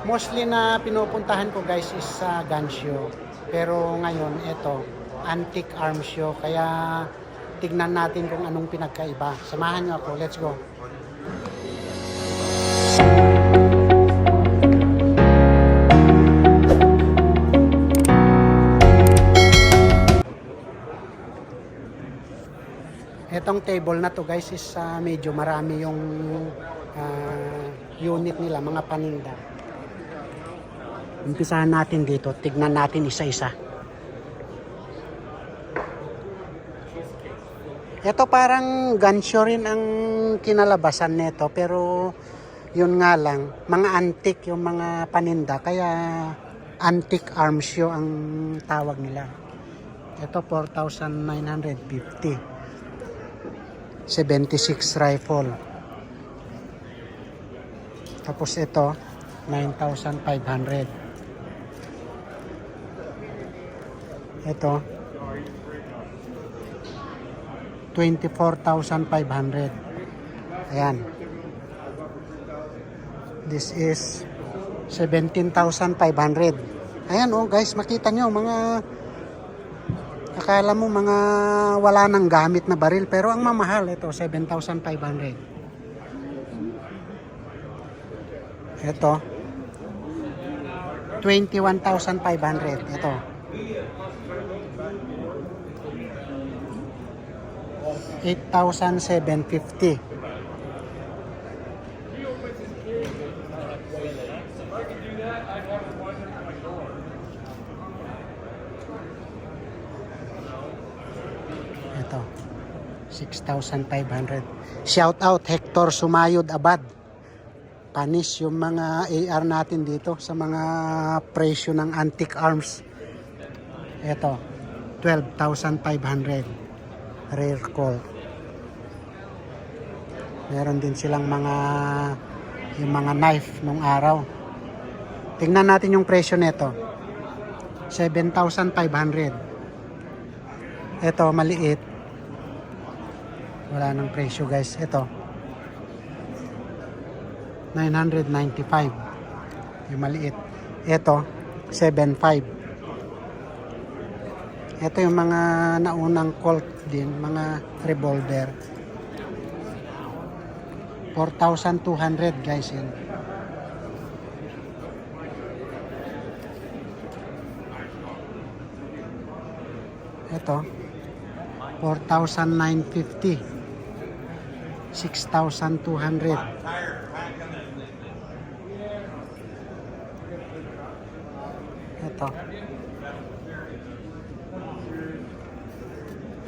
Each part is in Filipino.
Mostly na pinupuntahan ko guys is sa gun show. Pero ngayon, ito, antique arms show. Kaya tignan natin kung anong pinagkaiba. Samahan nyo ako. Let's go. Etong table na to guys is medyo marami yung unit nila, mga paninda. Umpisahan natin dito, tignan natin isa-isa. Ito parang gun show rin ang kinalabasan nito, pero yun nga lang, mga antique yung mga paninda, kaya antique arms show ang tawag nila. Ito 4,950. 76 rifle. Tapos ito 9,500. Ito 24,500. Ayan. This is 17,500. Ayan oh guys, makita nyo mga, akala mo mga wala nang gamit na baril, pero ang mamahal ito 7,500. Ito 21,500. Ito 8,750. Ito 6,500. Shout out Hector Sumayod Abad. Panis yung mga AR natin dito sa mga presyo ng antique arms. Ito 12,500. Rare call. Meron din silang yung mga knife nung araw. Tingnan natin yung presyo nito. 7,500. Ito maliit. Wala nang presyo guys. Ito 995. Yung maliit. Ito 7,500. Ito yung mga naunang Colt din, mga revolver. 4,200 guys yun. Ito 4,950. 6,200. Ito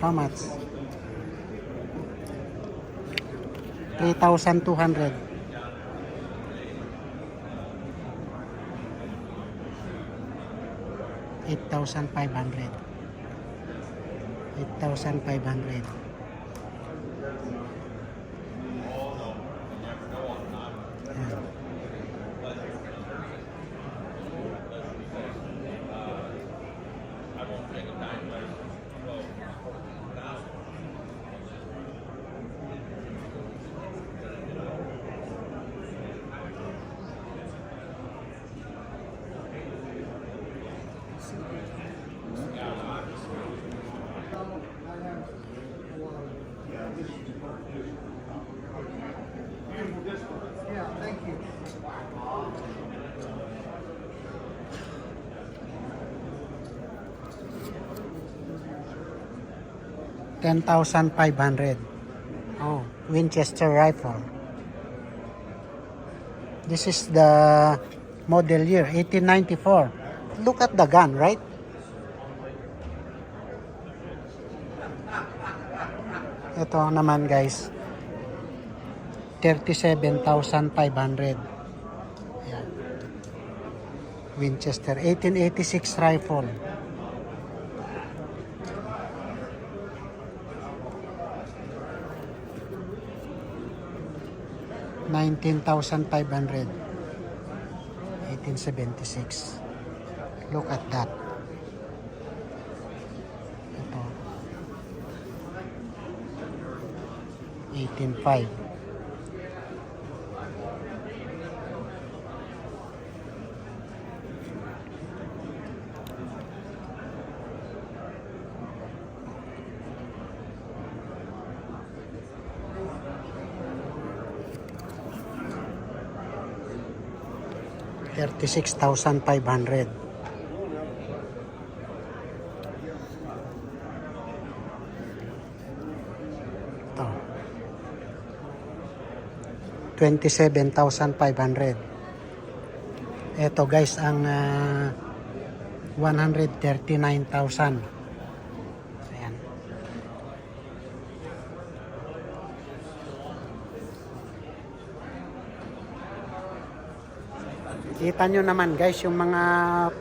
how much? 3,200. $8,500. 8,500. Ayan. Yeah, thank you. 10,500. Oh, Winchester rifle. This is the model year 1894. Look at the gun, right? Ito naman guys, 37,500. Ayan. Winchester 1886 rifle. $19,500. 1876. Look at that. Ito 18.5. 36,500. Ito. 27,500. Ito guys ang 139,000. Ayan. Kita nyo naman guys yung mga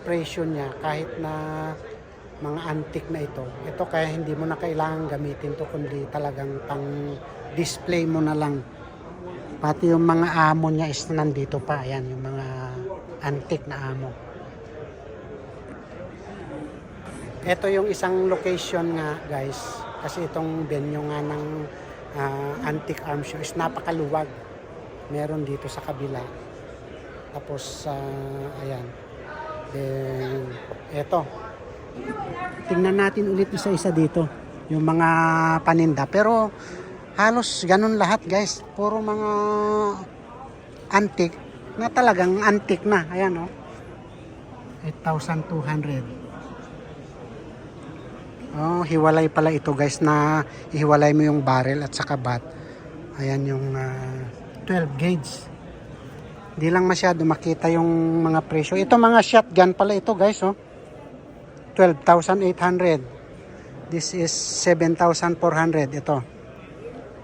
presyo niya kahit na mga antique na ito. Ito kaya hindi mo na kailangan gamitin to kundi talagang pang display mo na lang. Pati yung mga amo niya is nandito pa. Ayan yung mga antique na amo. Ito yung isang location nga guys. Kasi itong venue nga ng antique arms show is napakaluwag. Meron dito sa kabila. Tapos, ayan. Then, eto. Tingnan natin ulit isa-isa dito. Yung mga paninda. Pero, halos ganun lahat guys. Puro mga antique na talagang antique na. Ayan, oh. 8,200. Oh, hiwalay pala ito guys na ihiwalay mo yung barrel at saka bat. Ayan yung 12 gauge. Di lang masyado makita yung mga presyo. Ito mga shotgun pala ito guys, oh. 12,800. This is 7,400 ito.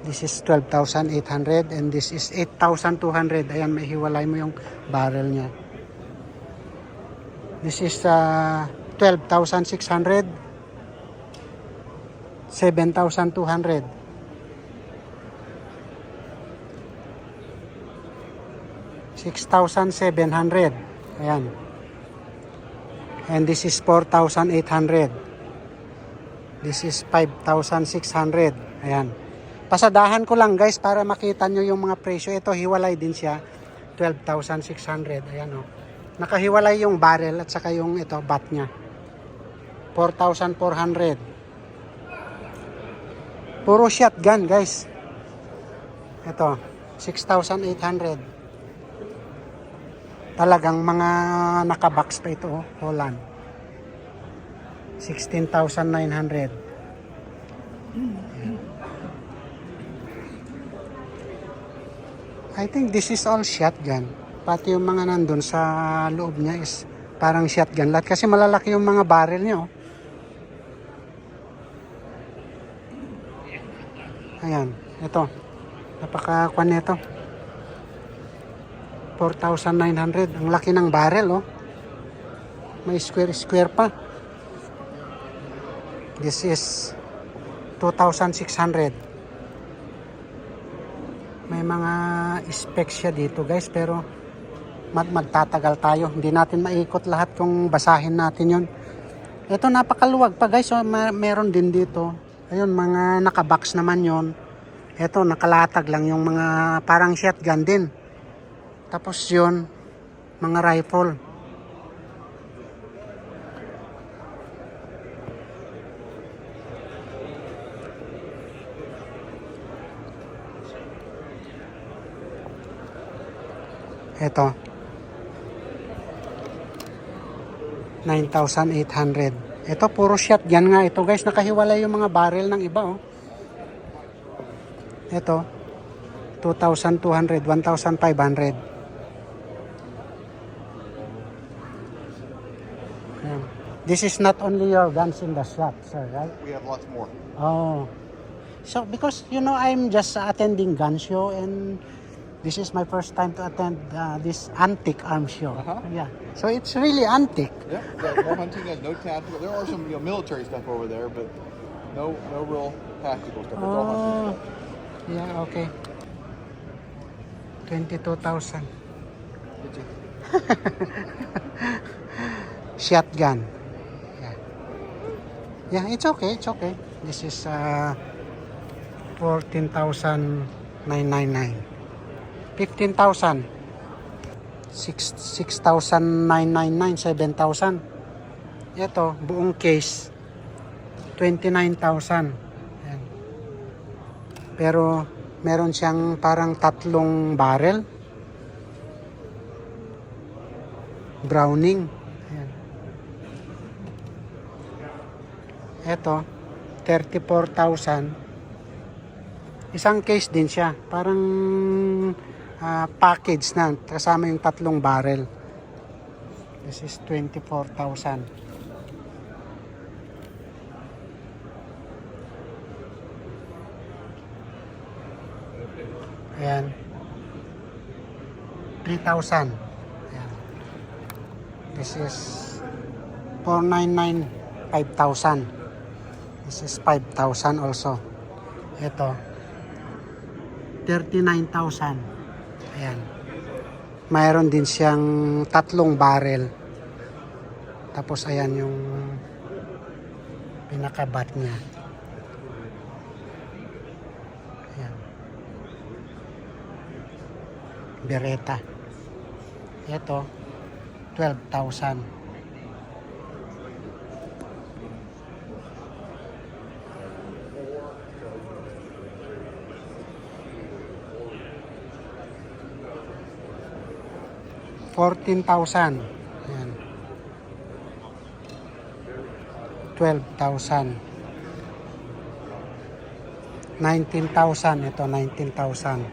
This is 12,800 and this is 8,200. Ayan, may hiwalay mo yung barrel niya. This is 12,600. 7,200. 6,700. Ayan. And this is 4,800. This is 5,600. Ayan. Pasadahan ko lang guys para makita nyo yung mga presyo. Ito hiwalay din siya. 12,600. Ayan, oh. Nakahiwalay yung barrel at saka yung ito bat niya. 4,400. Puro shotgun guys. Ito 6,800. Talagang mga nakabox pa ito, oh. Holland 16,900. I think this is all shotgun. Pati yung mga nandun sa loob niya is parang shotgun lahat kasi malalaki yung mga barrel niya, oh. Ayan, ito. Napaka-kwan nito. 4,900. Ang laki ng barrel, oh. May square pa. This is 2,600. May mga specs siya dito, guys, pero magtatagal tayo. Hindi natin maikot lahat kung basahin natin yon. Ito napakaluwag pa, guys. Oh, meron din dito. Ayun, mga nakabox naman yon. Ito, nakalatag lang yung mga parang shotgun din. Tapos yun, mga rifle. Ito, 9,800. Ito, puro shotgun nga ito guys. Nakahiwalay yung mga barrel ng iba, oh. Ito, 2,200, 1,500. This is not only your guns in the shop, sir, right? We have lots more. Oh. So, because, you know, I'm just attending gun show and this is my first time to attend this antique arms show. Yeah. So, it's really antique. Yeah, no hunting, no tactical. There are some military stuff over there, but no real tactical stuff. It's all hunting stuff. Yeah, okay. 22,000. Shotgun. Yeah. Yeah, it's okay. It's okay. This is 14,999. 15,000. 6,999. 7,000. Ito, buong case. 29,000. Ayan. Pero meron siyang parang tatlong barrel. Browning. Ayan. Ito, 34,000. Isang case din siya. Parang package na. Kasama yung 3 barrel. This is 24,000. Ayan. 3,000. Ayan. This is 499, 5,000. This is 5,000 also. Ito, 39,000. Ayan. Mayroon din siyang 3 barrel. Tapos ayan yung pinakabat niya. Ayan. Beretta. Ito, 12,000. $14,000. Ayan. 12,000. 19,000. Ito, 19,000.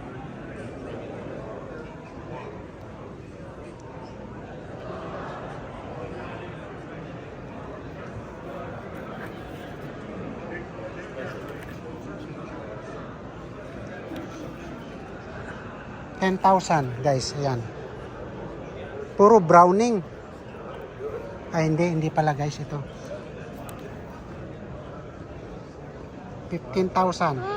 $10,000 guys, ayan. Puro browning. Ay, hindi pala guys ito. 15,000.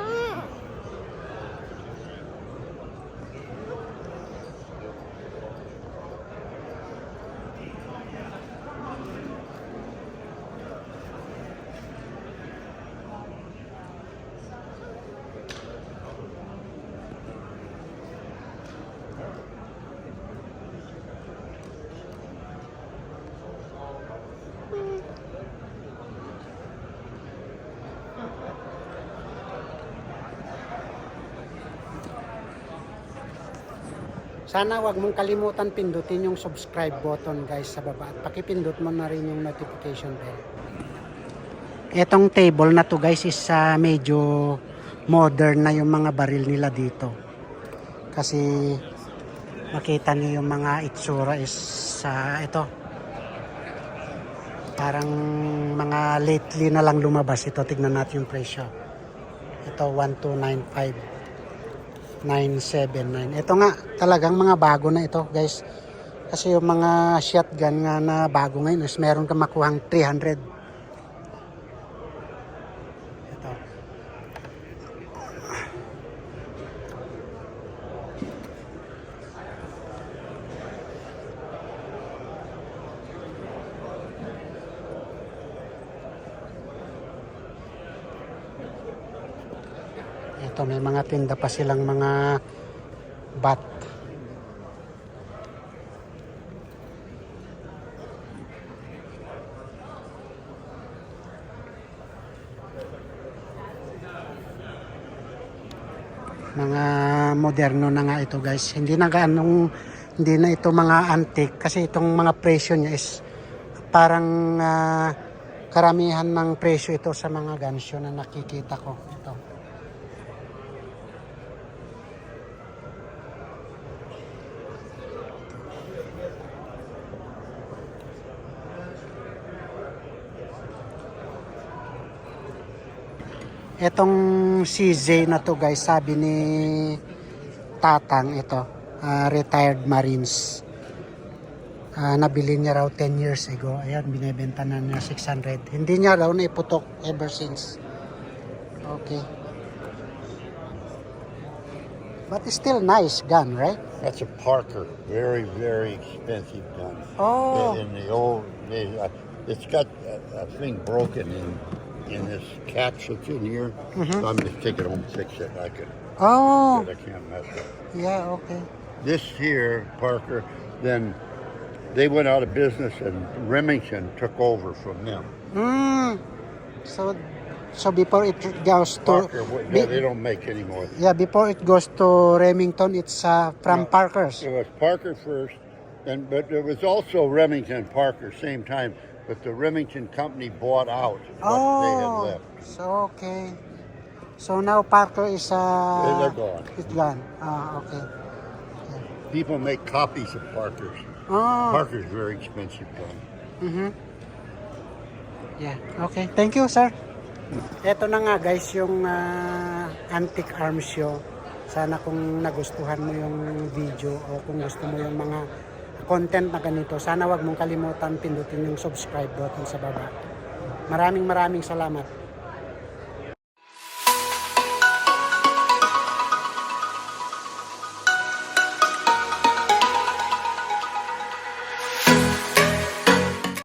Sana wag mong kalimutan pindutin yung subscribe button guys sa baba at pakipindot mo na rin yung notification bell. Etong table na to guys is medyo modern na yung mga baril nila dito. Kasi makita niyo yung mga itsura is ito. Parang mga lately na lang lumabas ito. Tignan natin yung presyo. Ito 1295. 979. Ito nga, talagang mga bago na ito, guys. Kasi yung mga shotgun nga na bago ngayon is meron kang makuhang 300. Ito. Ito, may mga tinda pa silang mga bat. Mga moderno na nga ito guys. Hindi na ito mga antique kasi itong mga presyo niya is parang karamihan ng presyo ito sa mga gansyo na nakikita ko. Ito. Etong CJ na to guys, sabi ni Tatang, ito, retired Marines. Nabili niya raw 10 years ago. Ayan, binibenta na niya 600. Hindi niya raw naiputok ever since. Okay. But it's still nice gun, right? That's a Parker. Very, very expensive gun. Oh. In the old days, it's got a thing broken in this catch that's in here. So I'm just taking it home and fix it. I Oh. can't mess it. Yeah, okay. This here, Parker, then they went out of business and Remington took over from them. So before it goes to Parker, they don't make any more. before it goes to Remington, it's from Parker's. It was Parker first, But there was also Remington Parker same time, but the Remington company bought out what they had Oh, left. so okay. So now Parker is They're gone. it's gone. Okay. People make copies of Parkers. Oh. Parker's very expensive gun. Mhm. Yeah, okay. Thank you, sir. Ito na nga guys yung antique arms show. Sana kung nagustuhan mo yung video o kung gusto mo yung mga content na ganito, sana wag mong kalimutan pindutin yung subscribe button sa baba. Maraming salamat.